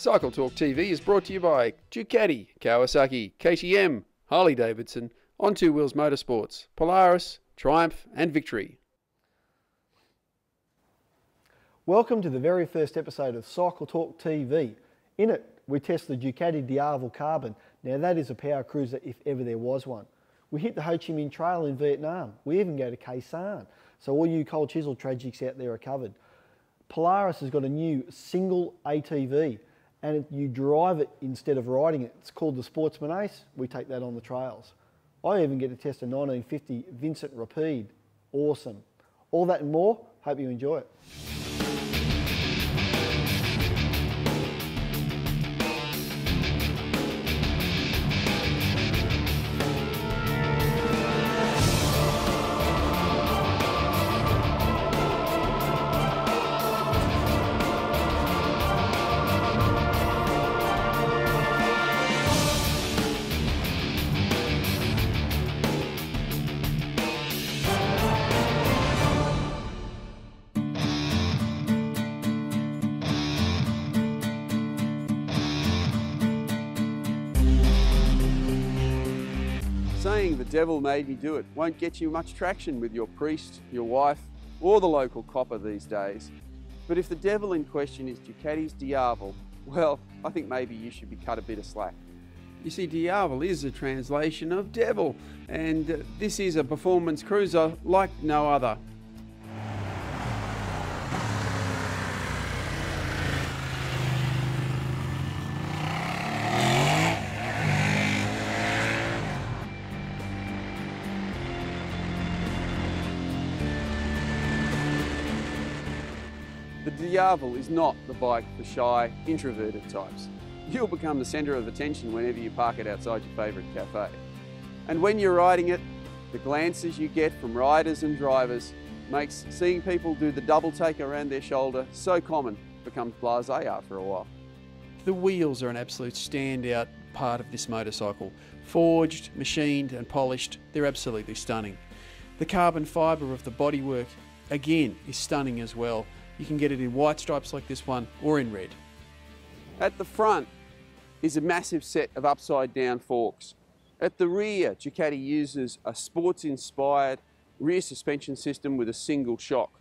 Cycle Talk TV is brought to you by Ducati, Kawasaki, KTM, Harley-Davidson, On Two Wheels Motorsports, Polaris, Triumph and Victory. Welcome to the very first episode of Cycle Talk TV. In it, we test the Ducati Diavel Carbon. Now that is a power cruiser if ever there was one. We hit the Ho Chi Minh Trail in Vietnam. We even go to Khe Sanh. So all you cold chisel tragics out there are covered. Polaris has got a new single ATV and you drive it instead of riding it. It's called the Sportsman Ace. We take that on the trails. I even get to test a 1950 Vincent Rapide. Awesome. All that and more. Hope you enjoy it. Saying the devil made me do it won't get you much traction with your priest, your wife, or the local copper these days. But if the devil in question is Ducati's Diavel, well, I think maybe you should be cut a bit of slack. You see, Diavel is a translation of devil, and this is a performance cruiser like no other. The Diavel is not the bike for shy, introverted types. You'll become the centre of attention whenever you park it outside your favourite cafe. And when you're riding it, the glances you get from riders and drivers makes seeing people do the double take around their shoulder so common, becomes blasé after a while. The wheels are an absolute standout part of this motorcycle. Forged, machined and polished, they're absolutely stunning. The carbon fibre of the bodywork, again, is stunning as well. You can get it in white stripes like this one or in red. At the front is a massive set of upside down forks. At the rear, Ducati uses a sports-inspired rear suspension system with a single shock.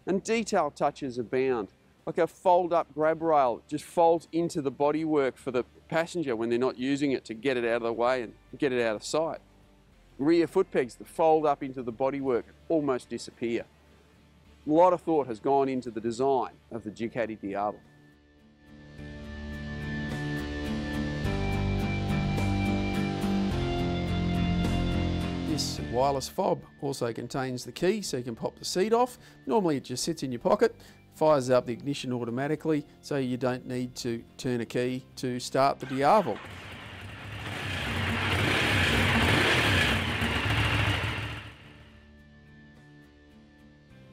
And detail touches abound, like a fold-up grab rail that just folds into the bodywork for the passenger when they're not using it to get it out of the way and get it out of sight. Rear foot pegs that fold up into the bodywork almost disappear. A lot of thought has gone into the design of the Ducati Diavel. This wireless fob also contains the key so you can pop the seat off. Normally it just sits in your pocket, fires up the ignition automatically so you don't need to turn a key to start the Diavel.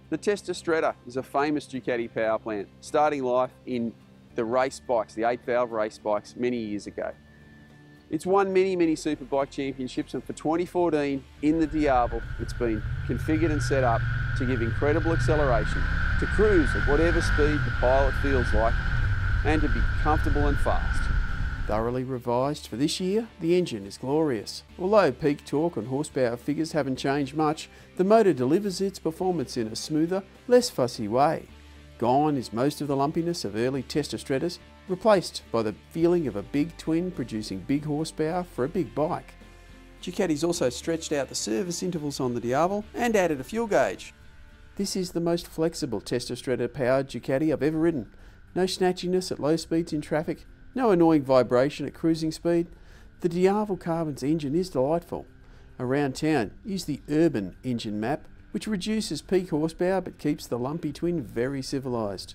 The Testa is a famous Ducati power plant, starting life in the race bikes, the 8-valve race bikes, many years ago. It's won many superbike championships, and for 2014, in the Diavel, it's been configured and set up to give incredible acceleration, to cruise at whatever speed the pilot feels like, and to be comfortable and fast. Thoroughly revised for this year, the engine is glorious. Although peak torque and horsepower figures haven't changed much, the motor delivers its performance in a smoother, less fussy way. Gone is most of the lumpiness of early Testa, replaced by the feeling of a big twin producing big horsepower for a big bike. Ducati's also stretched out the service intervals on the Diavel and added a fuel gauge. This is the most flexible Testa powered Ducati I've ever ridden. No snatchiness at low speeds in traffic, no annoying vibration at cruising speed. The Diavel Carbon's engine is delightful. Around town, use the urban engine map, which reduces peak horsepower but keeps the lumpy twin very civilised.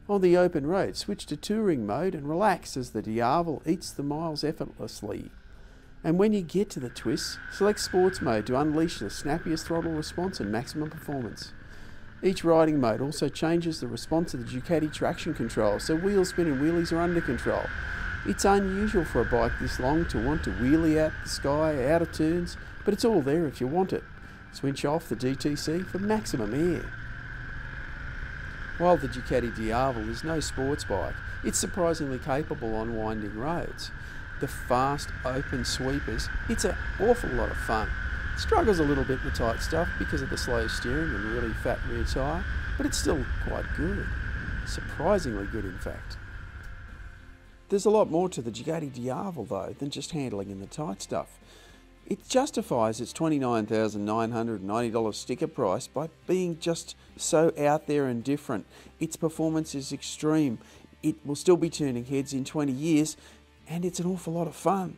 On the open road, switch to touring mode and relax as the Diavel eats the miles effortlessly. And when you get to the twists, select sports mode to unleash the snappiest throttle response and maximum performance. Each riding mode also changes the response of the Ducati traction control, so wheel spin and wheelies are under control. It's unusual for a bike this long to want to wheelie out the sky, out of turns, but it's all there if you want it. Switch off the DTC for maximum air. While the Ducati Diavel is no sports bike, it's surprisingly capable on winding roads. The fast, open sweepers, it's an awful lot of fun. It struggles a little bit in the tight stuff because of the slow steering and really fat rear tyre, but it's still quite good. Surprisingly good, in fact. There's a lot more to the Ducati Diavel though than just handling in the tight stuff. It justifies its $29,990 sticker price by being just so out there and different. Its performance is extreme. It will still be turning heads in 20 years, and it's an awful lot of fun.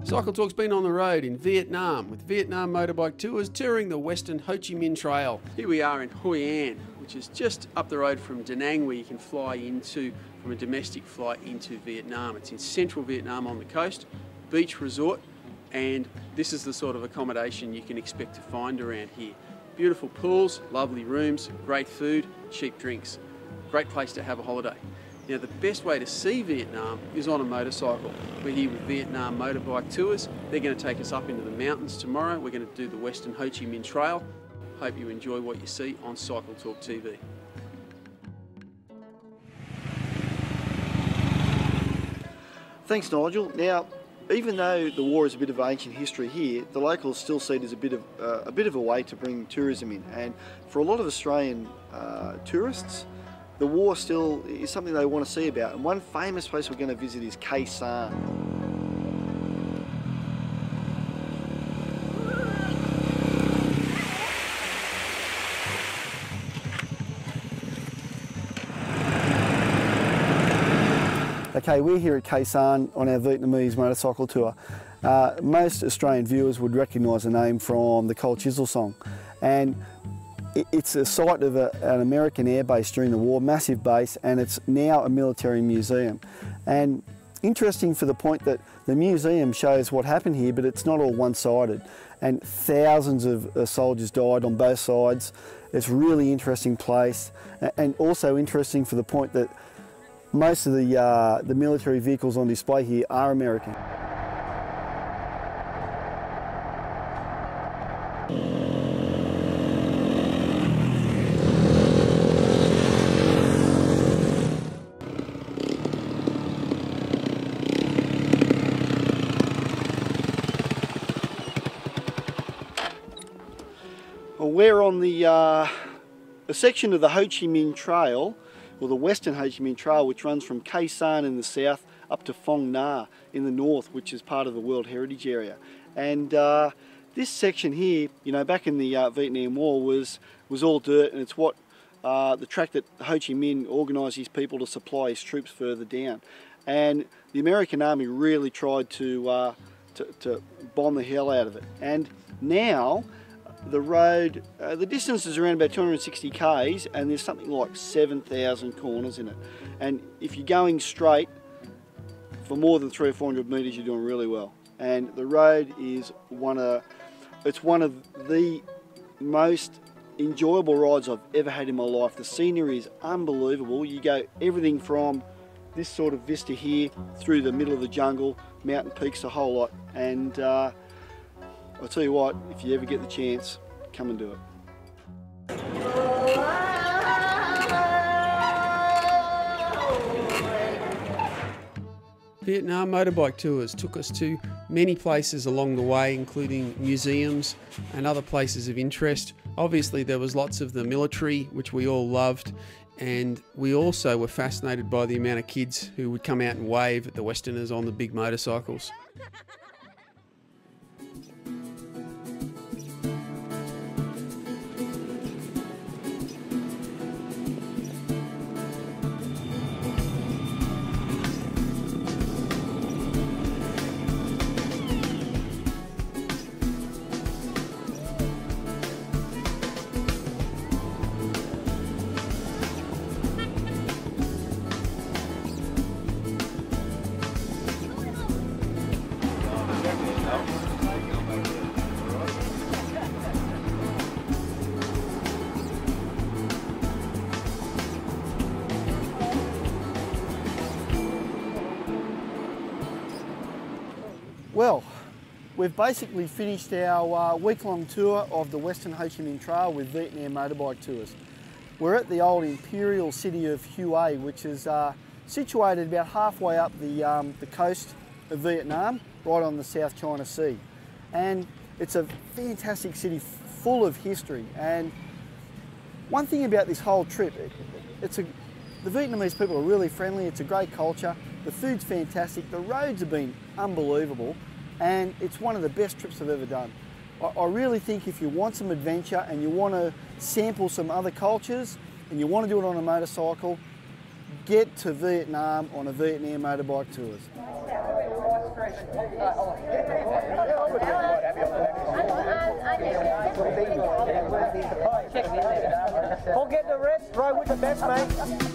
Cycle Talk's been on the road in Vietnam with Vietnam Motorbike Tours touring the Western Ho Chi Minh Trail. Here we are in Hoi An, which is just up the road from Da Nang, where you can fly into, from a domestic flight into Vietnam. It's in central Vietnam on the coast, beach resort, and this is the sort of accommodation you can expect to find around here. Beautiful pools, lovely rooms, great food, cheap drinks. Great place to have a holiday. Now, the best way to see Vietnam is on a motorcycle. We're here with Vietnam Motorbike Tours. They're going to take us up into the mountains tomorrow. We're going to do the Western Ho Chi Minh Trail. Hope you enjoy what you see on Cycle Talk TV. Thanks, Nigel. Now, even though the war is a bit of ancient history here, the locals still see it as a bit of a way to bring tourism in. And for a lot of Australian tourists, the war still is something they want to see about. And one famous place we're going to visit is Khe Sanh. Okay, we're here at Khe Sanh on our Vietnamese motorcycle tour. Most Australian viewers would recognise the name from the Cold Chisel song. And it's a site of an American air base during the war, massive base, and it's now a military museum. And interesting for the point that the museum shows what happened here, but it's not all one-sided. And thousands of soldiers died on both sides. It's a really interesting place, and also interesting for the point that most of the military vehicles on display here are American. Well, we're on the section of the Ho Chi Minh Trail, or the Western Ho Chi Minh Trail, which runs from Khe Sanh in the south up to Phong Nha in the north, which is part of the World Heritage Area. And this section here, you know, back in the Vietnam War was all dirt, and it's what the track that Ho Chi Minh organised his people to supply his troops further down. And the American Army really tried to bomb the hell out of it. And now the road, the distance is around about 260 k's, and there's something like 7,000 corners in it. And if you're going straight for more than 300 or 400 metres, you're doing really well. And the road is one of the most enjoyable rides I've ever had in my life. The scenery is unbelievable. You go everything from this sort of vista here through the middle of the jungle, mountain peaks, a whole lot. And I'll tell you what, if you ever get the chance, come and do it. Vietnam motorbike tours took us to many places along the way, including museums and other places of interest. Obviously there was lots of the military, which we all loved, and we also were fascinated by the amount of kids who would come out and wave at the Westerners on the big motorcycles. Well, we've basically finished our week-long tour of the Western Ho Chi Minh Trail with Vietnam Motorbike Tours. We're at the old imperial city of Hue, which is situated about halfway up the coast of Vietnam, right on the South China Sea. And it's a fantastic city full of history. And one thing about this whole trip, the Vietnamese people are really friendly, it's a great culture, the food's fantastic, the roads have been unbelievable, and it's one of the best trips I've ever done. I really think if you want some adventure and you want to sample some other cultures and you want to do it on a motorcycle, get to Vietnam on a Vietnam Motorbike Tours. Forget the rest, ride with the best, mate.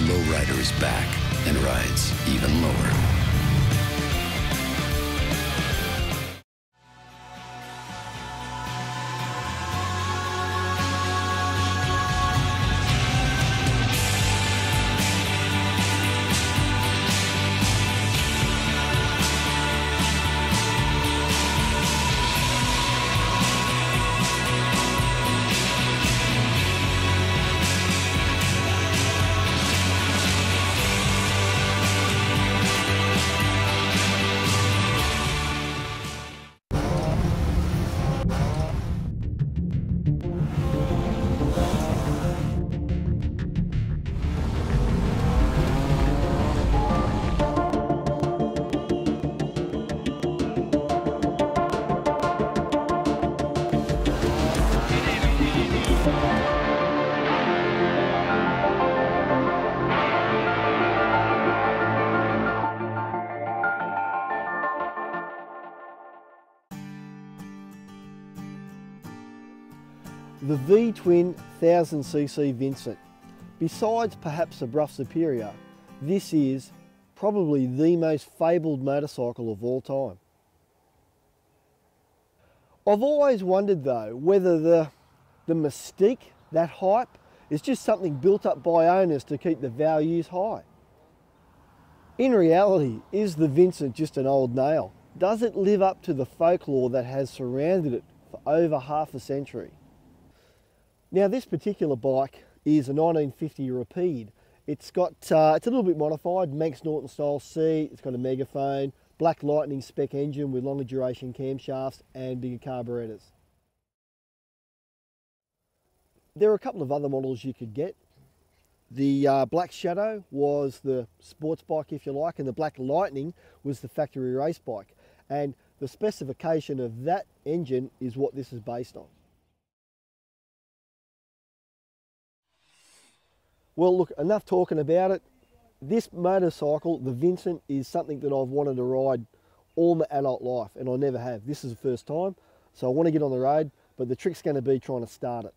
Lowrider is back and rides even lower. The V-twin 1000cc Vincent. Besides perhaps the Bruff Superior, this is probably the most fabled motorcycle of all time. I've always wondered though whether the mystique, that hype, is just something built up by owners to keep the values high. In reality, is the Vincent just an old nail? Does it live up to the folklore that has surrounded it for over half a century? Now this particular bike is a 1950 Rapide. It's a little bit modified, Manx Norton style seat, it's got a megaphone, Black Lightning spec engine with longer duration camshafts and bigger carburetors. There are a couple of other models you could get. The Black Shadow was the sports bike if you like, and the Black Lightning was the factory race bike. And the specification of that engine is what this is based on. Well, look, enough talking about it. This motorcycle, the Vincent, is something that I've wanted to ride all my adult life, and I never have. This is the first time, so I want to get on the road, but the trick's going to be trying to start it.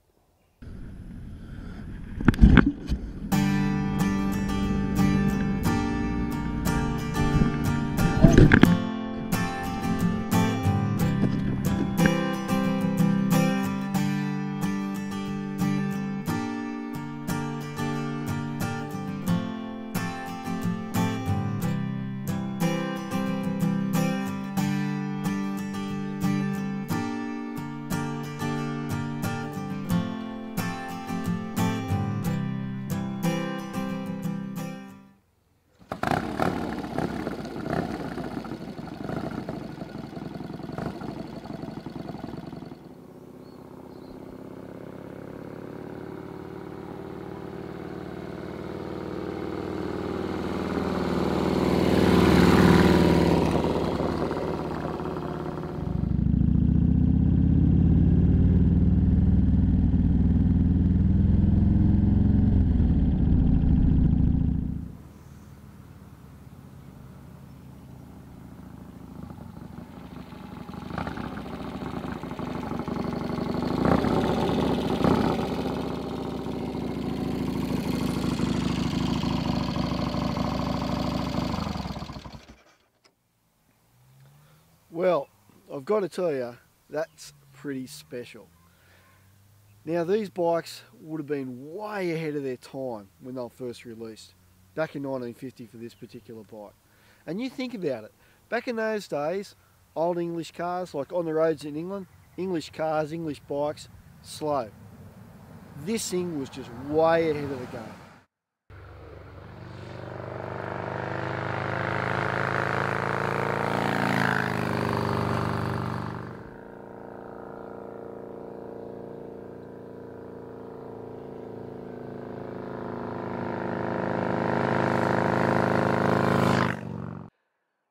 got to tell you, that's pretty special. Now these bikes would have been way ahead of their time when they were first released, back in 1950 for this particular bike. And you think about it, back in those days, old English cars, like on the roads in England, English cars, English bikes, slow. This thing was just way ahead of the game.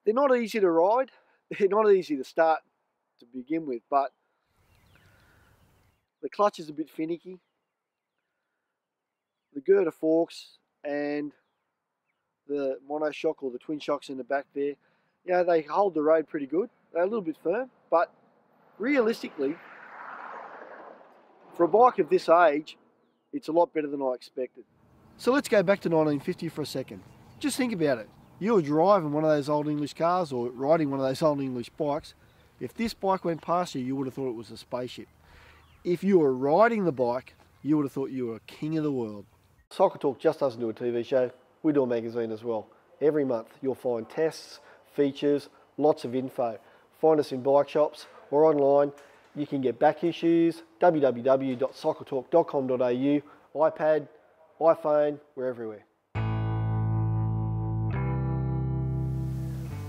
They're not easy to ride, they're not easy to start to begin with, but the clutch is a bit finicky. The girder forks and the monoshock or the twin shocks in the back there, yeah, they hold the road pretty good. They're a little bit firm, but realistically, for a bike of this age, it's a lot better than I expected. So let's go back to 1950 for a second. Just think about it. You were driving one of those old English cars or riding one of those old English bikes. If this bike went past you, you would have thought it was a spaceship. If you were riding the bike, you would have thought you were king of the world. Cycle Talk just doesn't do a TV show, we do a magazine as well. Every month you'll find tests, features, lots of info. Find us in bike shops or online. You can get back issues, www.cycletalk.com.au, iPad, iPhone, we're everywhere.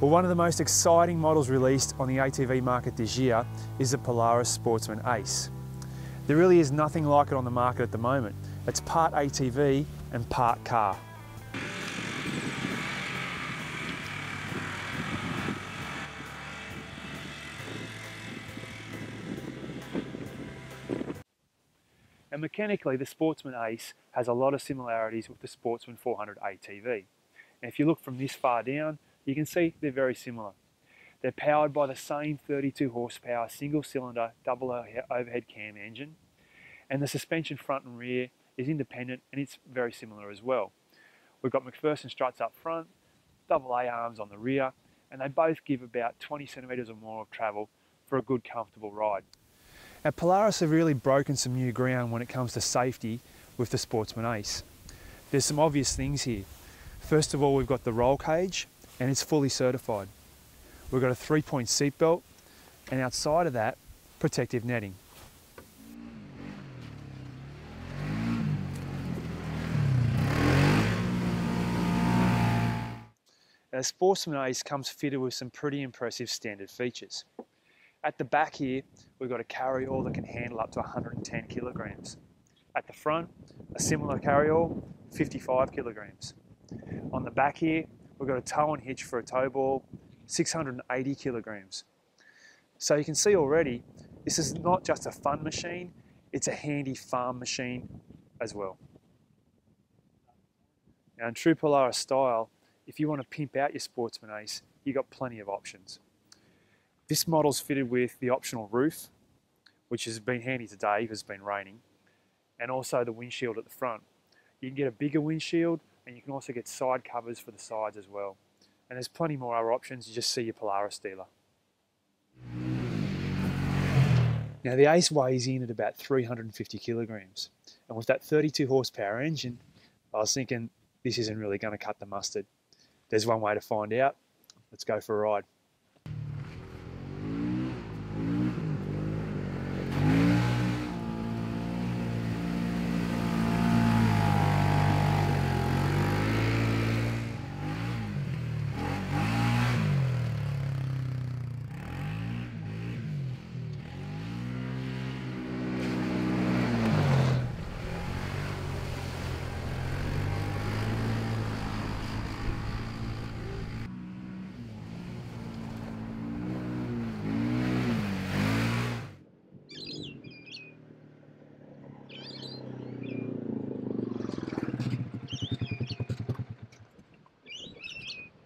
Well, one of the most exciting models released on the ATV market this year is the Polaris Sportsman Ace. There really is nothing like it on the market at the moment. It's part ATV and part car. And mechanically, the Sportsman Ace has a lot of similarities with the Sportsman 400 ATV. And if you look from this far down, you can see they're very similar. They're powered by the same 32 horsepower single cylinder double overhead cam engine, and the suspension front and rear is independent and it's very similar as well. We've got McPherson struts up front, double A arms on the rear, and they both give about 20 centimetres or more of travel for a good comfortable ride. Now Polaris have really broken some new ground when it comes to safety with the Sportsman Ace. There's some obvious things here. First of all, we've got the roll cage, and it's fully certified. We've got a 3-point seat belt, and outside of that, protective netting. Now, the Sportsman Ace comes fitted with some pretty impressive standard features. At the back here, we've got a carryall that can handle up to 110 kilograms. At the front, a similar carryall, 55 kilograms. On the back here, we've got a tow and hitch for a tow ball, 680 kilograms. So you can see already, this is not just a fun machine, it's a handy farm machine as well. Now in true Polaris style, if you want to pimp out your Sportsman Ace, you've got plenty of options. This model's fitted with the optional roof, which has been handy today if it's been raining, and also the windshield at the front. You can get a bigger windshield, and you can also get side covers for the sides as well. And there's plenty more other options, you just see your Polaris dealer. Now the Ace weighs in at about 350 kilograms. And with that 32 horsepower engine, I was thinking this isn't really going to cut the mustard. There's one way to find out. Let's go for a ride.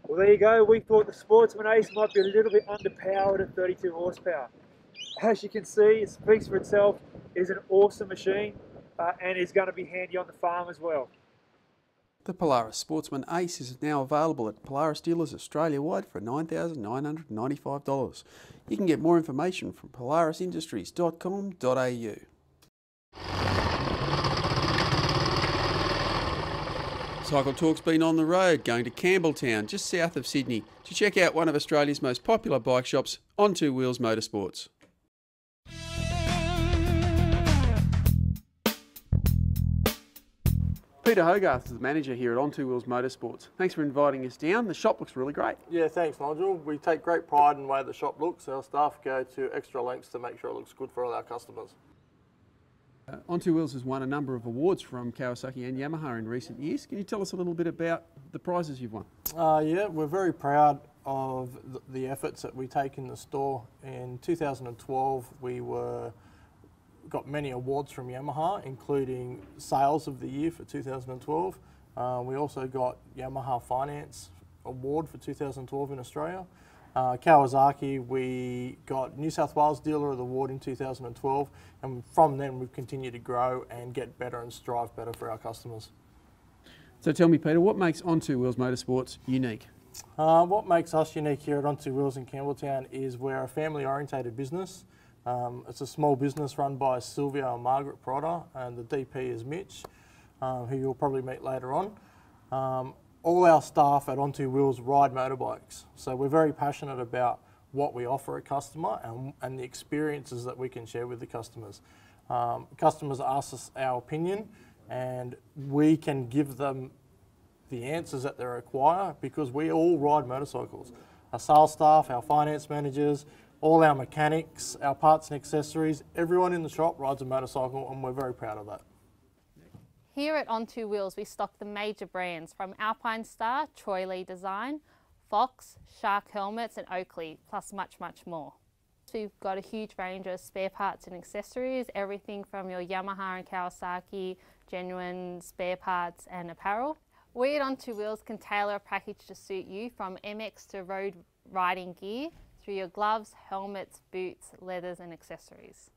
Well, there you go. We thought the Sportsman Ace might be a little bit underpowered at 32 horsepower. As you can see, it speaks for itself. It is an awesome machine and is going to be handy on the farm as well. The Polaris Sportsman Ace is now available at Polaris dealers Australia-wide for $9,995. You can get more information from polarisindustries.com.au. Cycle Talk's been on the road going to Campbelltown, just south of Sydney, to check out one of Australia's most popular bike shops, On Two Wheels Motorsports. Peter Hogarth is the manager here at On Two Wheels Motorsports. Thanks for inviting us down. The shop looks really great. Yeah, thanks Nigel. We take great pride in the way the shop looks. Our staff go to extra lengths to make sure it looks good for all our customers. On Two Wheels has won a number of awards from Kawasaki and Yamaha in recent years. Can you tell us a little bit about the prizes you've won? Yeah, we're very proud of the efforts that we take in the store. In 2012, we got many awards from Yamaha, including Sales of the Year for 2012. We also got Yamaha Finance Award for 2012 in Australia. Kawasaki, we got New South Wales Dealer of the Award in 2012, and from then we've continued to grow and get better and strive better for our customers. So tell me, Peter, what makes On Two Wheels Motorsports unique? What makes us unique here at On Two Wheels in Campbelltown is we're a family-orientated business. It's a small business run by Sylvia and Margaret Prada, and the DP is Mitch, who you'll probably meet later on. All our staff at On Two Wheels ride motorbikes, so we're very passionate about what we offer a customer and the experiences that we can share with the customers. Customers ask us our opinion, and we can give them the answers that they require because we all ride motorcycles. Our sales staff, our finance managers, all our mechanics, our parts and accessories, everyone in the shop rides a motorcycle, and we're very proud of that. Here at On Two Wheels, we stock the major brands from Alpine Star, Troy Lee Design, Fox, Shark Helmets and Oakley, plus much, much more. We've got a huge range of spare parts and accessories, everything from your Yamaha and Kawasaki, genuine spare parts and apparel. We at On Two Wheels can tailor a package to suit you, from MX to road riding gear, through your gloves, helmets, boots, leathers and accessories.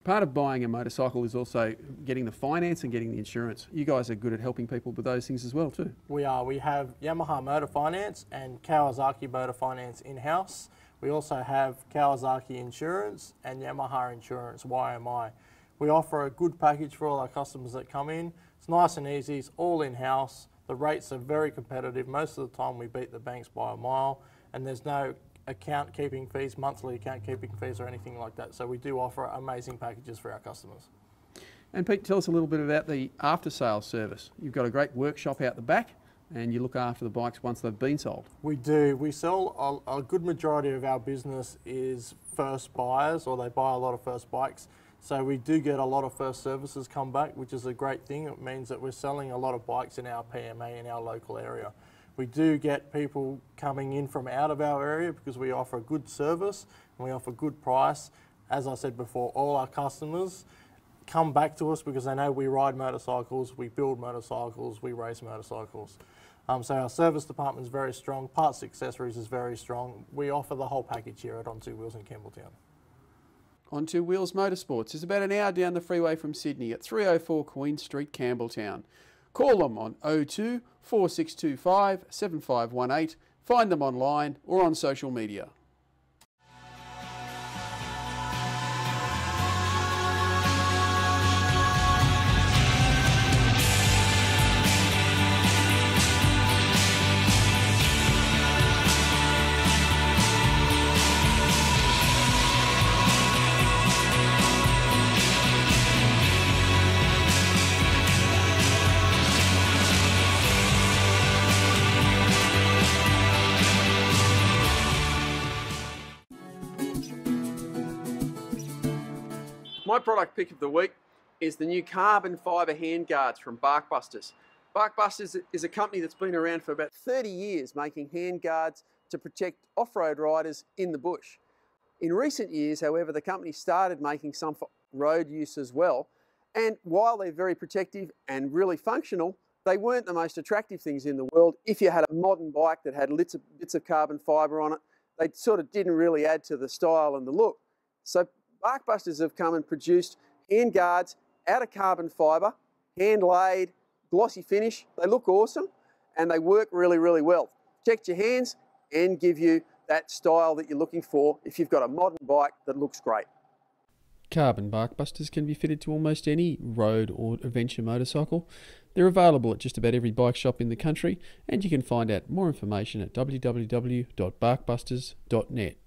Part of buying a motorcycle is also getting the finance and getting the insurance. You guys are good at helping people with those things as well too. We are. We have Yamaha Motor Finance and Kawasaki Motor Finance in-house. We also have Kawasaki Insurance and Yamaha Insurance, YMI. We offer a good package for all our customers that come in. It's nice and easy, it's all in-house. The rates are very competitive. Most of the time we beat the banks by a mile, and there's no account keeping fees, monthly account keeping fees or anything like that. So we do offer amazing packages for our customers. And Pete, tell us a little bit about the after sales service. You've got a great workshop out the back and you look after the bikes once they've been sold. We do. We sell, a good majority of our business is first buyers, or they buy a lot of first bikes. So we do get a lot of first services come back, which is a great thing. It means that we're selling a lot of bikes in our PMA in our local area. We do get people coming in from out of our area because we offer a good service and we offer good price. As I said before, all our customers come back to us because they know we ride motorcycles, we build motorcycles, we race motorcycles. So our service department is very strong, parts and accessories is very strong. We offer the whole package here at On Two Wheels in Campbelltown. On Two Wheels Motorsports is about an hour down the freeway from Sydney at 304 Queen Street, Campbelltown. Call them on 02 4625 7518, find them online or on social media. My product pick of the week is the new carbon fibre handguards from Barkbusters. Barkbusters is a company that's been around for about 30 years making handguards to protect off-road riders in the bush. In recent years, however, the company started making some for road use as well. And while they're very protective and really functional, they weren't the most attractive things in the world. If you had a modern bike that had bits of carbon fibre on it, they sort of didn't really add to the style and the look. So Barkbusters have come and produced handguards out of carbon fibre, hand laid, glossy finish, they look awesome, and they work really, really well. Protect your hands and give you that style that you're looking for if you've got a modern bike that looks great. Carbon bark busters can be fitted to almost any road or adventure motorcycle. They're available at just about every bike shop in the country, and you can find out more information at www.barkbusters.net.